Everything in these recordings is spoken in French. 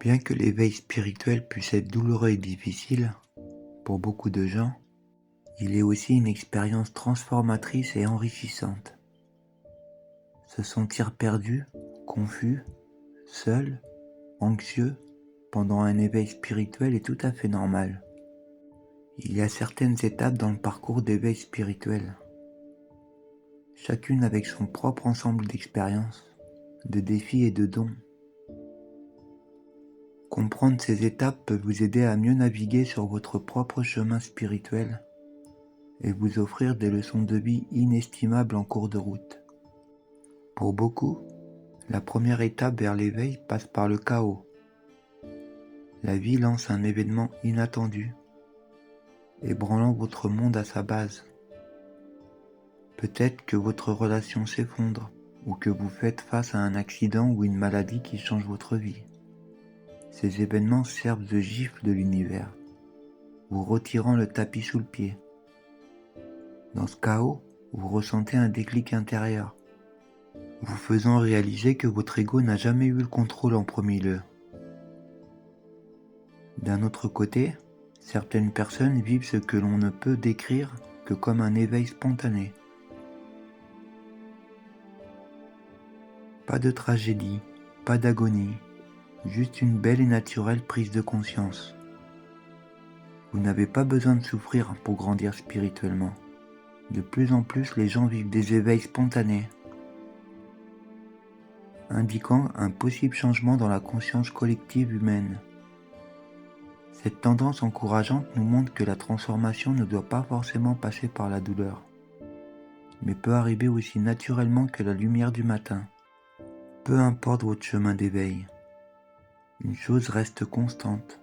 Bien que l'éveil spirituel puisse être douloureux et difficile, pour beaucoup de gens, il est aussi une expérience transformatrice et enrichissante. Se sentir perdu, confus, seul, anxieux, pendant un éveil spirituel est tout à fait normal. Il y a certaines étapes dans le parcours d'éveil spirituel, chacune avec son propre ensemble d'expériences, de défis et de dons. Comprendre ces étapes peut vous aider à mieux naviguer sur votre propre chemin spirituel et vous offrir des leçons de vie inestimables en cours de route. Pour beaucoup, la première étape vers l'éveil passe par le chaos. La vie lance un événement inattendu, ébranlant votre monde à sa base. Peut-être que votre relation s'effondre ou que vous faites face à un accident ou une maladie qui change votre vie. Ces événements servent de gifle de l'univers, vous retirant le tapis sous le pied. Dans ce chaos, vous ressentez un déclic intérieur, vous faisant réaliser que votre ego n'a jamais eu le contrôle en premier lieu. D'un autre côté, certaines personnes vivent ce que l'on ne peut décrire que comme un éveil spontané. Pas de tragédie, pas d'agonie, juste une belle et naturelle prise de conscience. Vous n'avez pas besoin de souffrir pour grandir spirituellement. De plus en plus, les gens vivent des éveils spontanés, indiquant un possible changement dans la conscience collective humaine. Cette tendance encourageante nous montre que la transformation ne doit pas forcément passer par la douleur, mais peut arriver aussi naturellement que la lumière du matin. Peu importe votre chemin d'éveil, une chose reste constante.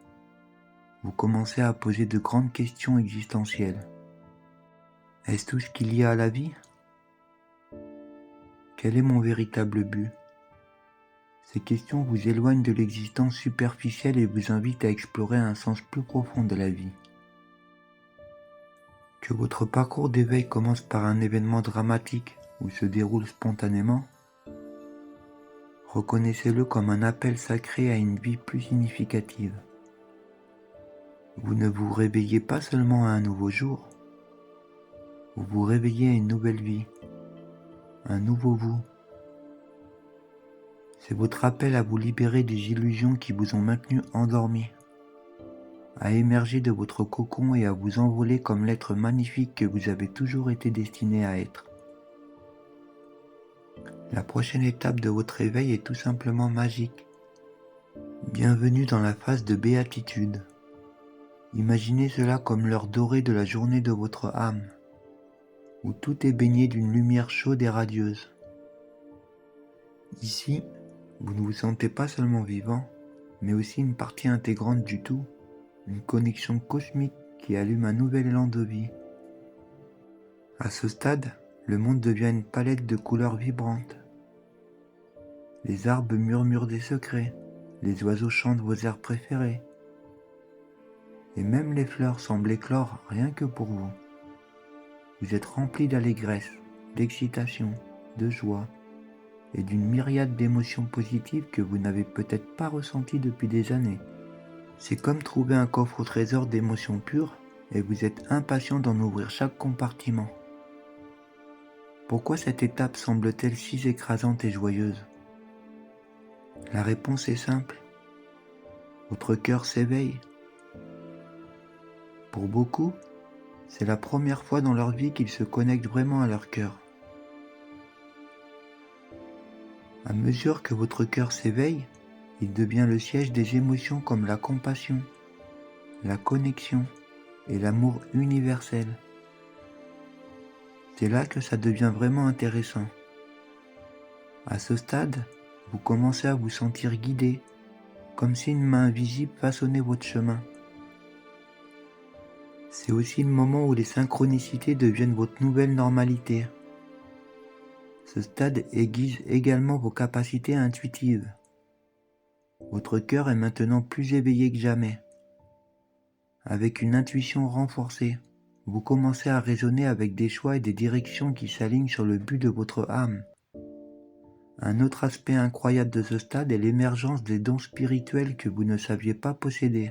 Vous commencez à poser de grandes questions existentielles. Est-ce tout ce qu'il y a à la vie? Quel est mon véritable but? Ces questions vous éloignent de l'existence superficielle et vous invitent à explorer un sens plus profond de la vie. Que votre parcours d'éveil commence par un événement dramatique ou se déroule spontanément, reconnaissez-le comme un appel sacré à une vie plus significative. Vous ne vous réveillez pas seulement à un nouveau jour, vous vous réveillez à une nouvelle vie, un nouveau vous. C'est votre appel à vous libérer des illusions qui vous ont maintenu endormi, à émerger de votre cocon et à vous envoler comme l'être magnifique que vous avez toujours été destiné à être. La prochaine étape de votre éveil est tout simplement magique. Bienvenue dans la phase de béatitude. Imaginez cela comme l'heure dorée de la journée de votre âme, où tout est baigné d'une lumière chaude et radieuse. Ici, vous ne vous sentez pas seulement vivant, mais aussi une partie intégrante du tout, une connexion cosmique qui allume un nouvel élan de vie. À ce stade, le monde devient une palette de couleurs vibrantes. Les arbres murmurent des secrets, les oiseaux chantent vos airs préférés, et même les fleurs semblent éclore rien que pour vous. Vous êtes rempli d'allégresse, d'excitation, de joie, et d'une myriade d'émotions positives que vous n'avez peut-être pas ressenties depuis des années. C'est comme trouver un coffre au trésor d'émotions pures, et vous êtes impatient d'en ouvrir chaque compartiment. Pourquoi cette étape semble-t-elle si écrasante et joyeuse? La réponse est simple. Votre cœur s'éveille. Pour beaucoup, c'est la première fois dans leur vie qu'ils se connectent vraiment à leur cœur. À mesure que votre cœur s'éveille, il devient le siège des émotions comme la compassion, la connexion et l'amour universel. C'est là que ça devient vraiment intéressant. À ce stade, vous commencez à vous sentir guidé, comme si une main invisible façonnait votre chemin. C'est aussi le moment où les synchronicités deviennent votre nouvelle normalité. Ce stade aiguise également vos capacités intuitives. Votre cœur est maintenant plus éveillé que jamais. Avec une intuition renforcée, vous commencez à raisonner avec des choix et des directions qui s'alignent sur le but de votre âme. Un autre aspect incroyable de ce stade est l'émergence des dons spirituels que vous ne saviez pas posséder.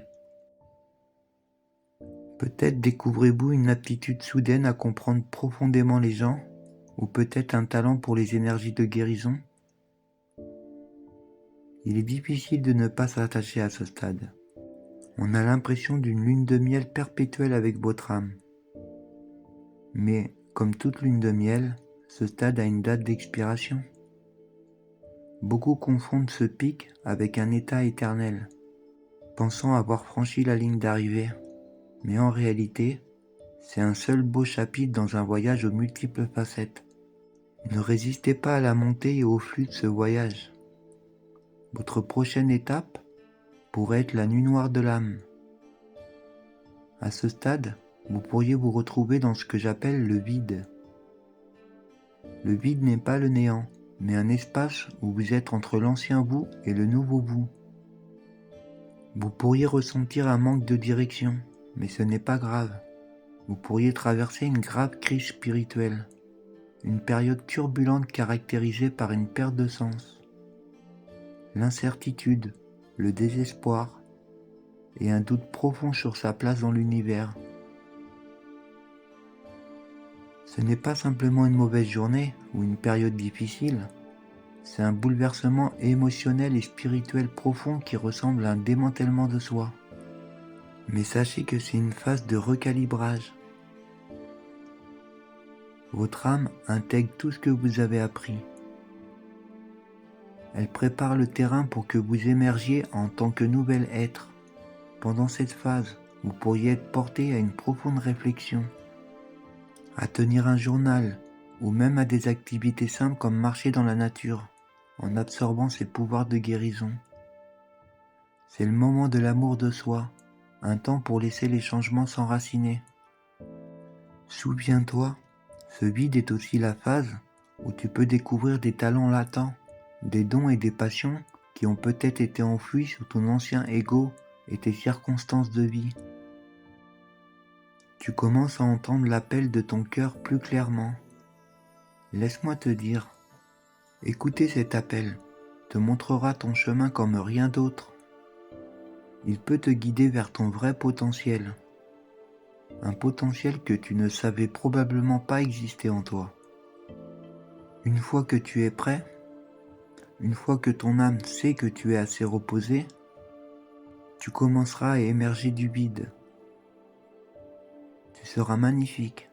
Peut-être découvrez-vous une aptitude soudaine à comprendre profondément les gens, ou peut-être un talent pour les énergies de guérison. Il est difficile de ne pas s'attacher à ce stade. On a l'impression d'une lune de miel perpétuelle avec votre âme. Mais, comme toute lune de miel, ce stade a une date d'expiration. Beaucoup confondent ce pic avec un état éternel, pensant avoir franchi la ligne d'arrivée. Mais en réalité, c'est un seul beau chapitre dans un voyage aux multiples facettes. Ne résistez pas à la montée et au flux de ce voyage. Votre prochaine étape pourrait être la nuit noire de l'âme. À ce stade, vous pourriez vous retrouver dans ce que j'appelle le vide. Le vide n'est pas le néant, mais un espace où vous êtes entre l'ancien vous et le nouveau vous. Vous pourriez ressentir un manque de direction, mais ce n'est pas grave. Vous pourriez traverser une grave crise spirituelle, une période turbulente caractérisée par une perte de sens, l'incertitude, le désespoir et un doute profond sur sa place dans l'univers. Ce n'est pas simplement une mauvaise journée ou une période difficile, c'est un bouleversement émotionnel et spirituel profond qui ressemble à un démantèlement de soi. Mais sachez que c'est une phase de recalibrage. Votre âme intègre tout ce que vous avez appris. Elle prépare le terrain pour que vous émergiez en tant que nouvel être. Pendant cette phase, vous pourriez être porté à une profonde réflexion, à tenir un journal, ou même à des activités simples comme marcher dans la nature, en absorbant ses pouvoirs de guérison. C'est le moment de l'amour de soi, un temps pour laisser les changements s'enraciner. Souviens-toi, ce vide est aussi la phase où tu peux découvrir des talents latents, des dons et des passions qui ont peut-être été enfouis sous ton ancien ego et tes circonstances de vie. Tu commences à entendre l'appel de ton cœur plus clairement. Laisse-moi te dire, écouter cet appel te montrera ton chemin comme rien d'autre. Il peut te guider vers ton vrai potentiel, un potentiel que tu ne savais probablement pas exister en toi. Une fois que tu es prêt, une fois que ton âme sait que tu es assez reposé, tu commenceras à émerger du vide. Tu seras magnifique.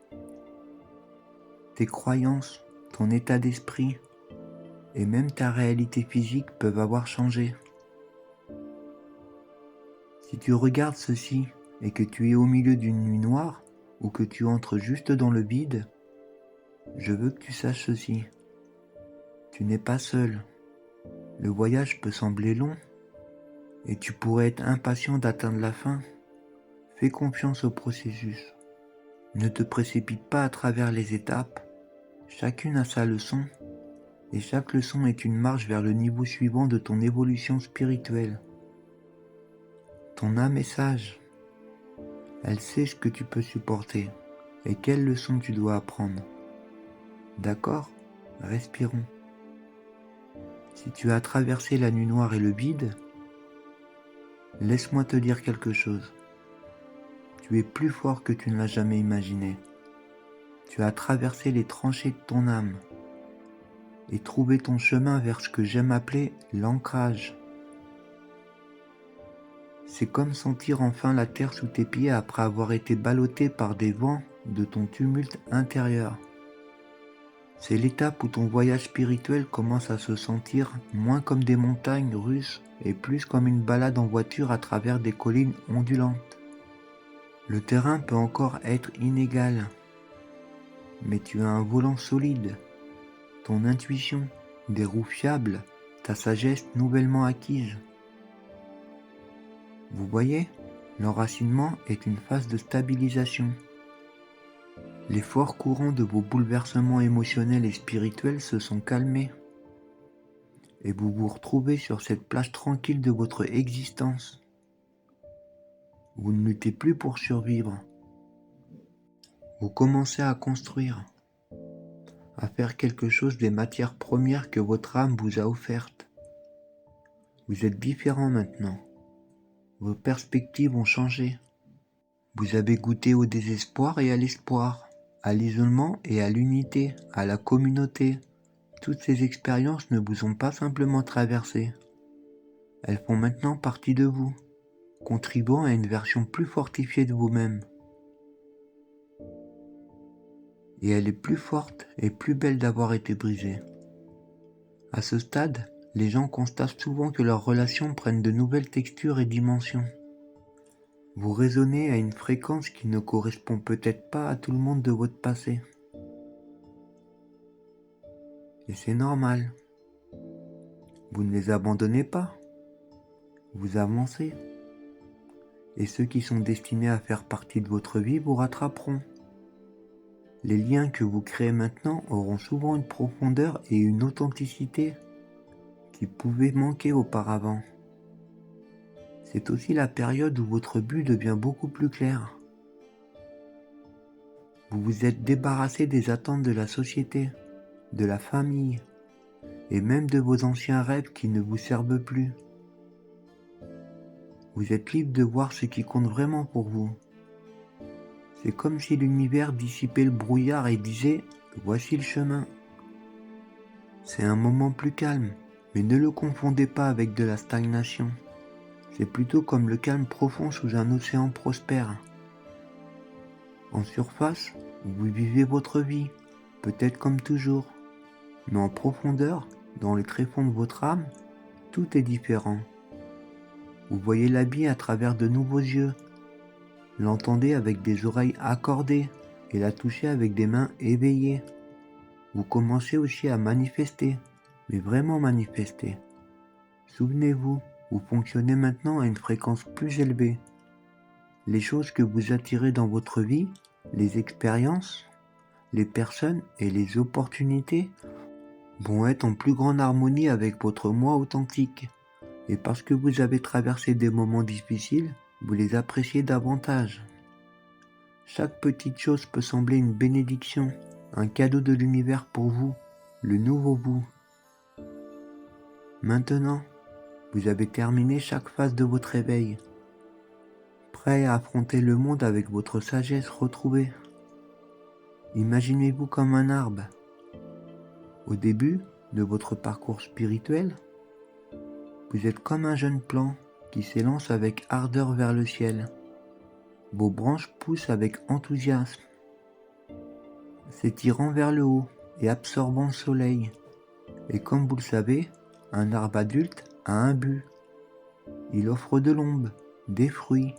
Tes croyances, ton état d'esprit et même ta réalité physique peuvent avoir changé. Si tu regardes ceci et que tu es au milieu d'une nuit noire ou que tu entres juste dans le vide, je veux que tu saches ceci. Tu n'es pas seul. Le voyage peut sembler long et tu pourrais être impatient d'atteindre la fin. Fais confiance au processus. Ne te précipite pas à travers les étapes. Chacune a sa leçon et chaque leçon est une marche vers le niveau suivant de ton évolution spirituelle. Ton âme est sage. Elle sait ce que tu peux supporter et quelles leçons tu dois apprendre. D'accord? Respirons. Si tu as traversé la nuit noire et le vide, laisse-moi te dire quelque chose. Tu es plus fort que tu ne l'as jamais imaginé. Tu as traversé les tranchées de ton âme et trouvé ton chemin vers ce que j'aime appeler l'ancrage. C'est comme sentir enfin la terre sous tes pieds après avoir été ballotté par des vents de ton tumulte intérieur. C'est l'étape où ton voyage spirituel commence à se sentir moins comme des montagnes russes et plus comme une balade en voiture à travers des collines ondulantes. Le terrain peut encore être inégal, mais tu as un volant solide, ton intuition, des roues fiables, ta sagesse nouvellement acquise. Vous voyez, l'enracinement est une phase de stabilisation. Les forts courants de vos bouleversements émotionnels et spirituels se sont calmés et vous vous retrouvez sur cette plage tranquille de votre existence. Vous ne luttez plus pour survivre. Vous commencez à construire, à faire quelque chose des matières premières que votre âme vous a offertes. Vous êtes différent maintenant. Vos perspectives ont changé. Vous avez goûté au désespoir et à l'espoir, à l'isolement et à l'unité, à la communauté. Toutes ces expériences ne vous ont pas simplement traversé. Elles font maintenant partie de vous, contribuant à une version plus fortifiée de vous-même. Et elle est plus forte et plus belle d'avoir été brisée. À ce stade, les gens constatent souvent que leurs relations prennent de nouvelles textures et dimensions. Vous résonnez à une fréquence qui ne correspond peut-être pas à tout le monde de votre passé. Et c'est normal. Vous ne les abandonnez pas. Vous avancez. Et ceux qui sont destinés à faire partie de votre vie vous rattraperont. Les liens que vous créez maintenant auront souvent une profondeur et une authenticité qui pouvaient manquer auparavant. C'est aussi la période où votre but devient beaucoup plus clair. Vous vous êtes débarrassé des attentes de la société, de la famille, et même de vos anciens rêves qui ne vous servent plus. Vous êtes libre de voir ce qui compte vraiment pour vous. C'est comme si l'univers dissipait le brouillard et disait « Voici le chemin ». C'est un moment plus calme, mais ne le confondez pas avec de la stagnation. C'est plutôt comme le calme profond sous un océan prospère. En surface, vous vivez votre vie, peut-être comme toujours, mais en profondeur, dans les tréfonds de votre âme, tout est différent. Vous voyez la vie à travers de nouveaux yeux, l'entendez avec des oreilles accordées et la touchez avec des mains éveillées. Vous commencez aussi à manifester, mais vraiment manifester. Souvenez-vous, vous fonctionnez maintenant à une fréquence plus élevée. Les choses que vous attirez dans votre vie, les expériences, les personnes et les opportunités vont être en plus grande harmonie avec votre moi authentique. Et parce que vous avez traversé des moments difficiles, vous les appréciez davantage. Chaque petite chose peut sembler une bénédiction, un cadeau de l'univers pour vous, le nouveau vous. Maintenant, vous avez terminé chaque phase de votre éveil, prêt à affronter le monde avec votre sagesse retrouvée. Imaginez-vous comme un arbre. Au début de votre parcours spirituel, vous êtes comme un jeune plant qui s'élance avec ardeur vers le ciel. Vos branches poussent avec enthousiasme, s'étirant vers le haut et absorbant le soleil. Et comme vous le savez, un arbre adulte a un but. Il offre de l'ombre, des fruits,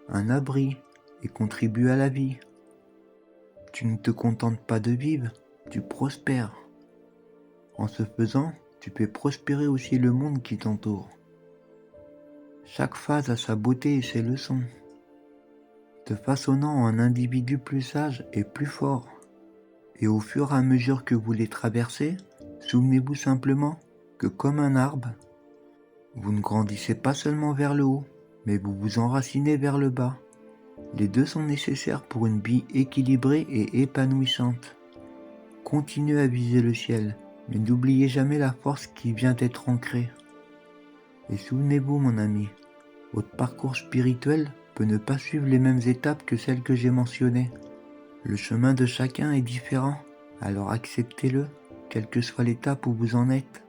un abri et contribue à la vie. Tu ne te contentes pas de vivre, tu prospères. En ce faisant, tu peux prospérer aussi le monde qui t'entoure. Chaque phase a sa beauté et ses leçons, te façonnant en un individu plus sage et plus fort. Et au fur et à mesure que vous les traversez, souvenez-vous simplement que comme un arbre, vous ne grandissez pas seulement vers le haut, mais vous vous enracinez vers le bas. Les deux sont nécessaires pour une vie équilibrée et épanouissante. Continuez à viser le ciel, mais n'oubliez jamais la force qui vient d'être ancrée. Et souvenez-vous, mon ami, votre parcours spirituel peut ne pas suivre les mêmes étapes que celles que j'ai mentionnées. Le chemin de chacun est différent, alors acceptez-le, quelle que soit l'étape où vous en êtes.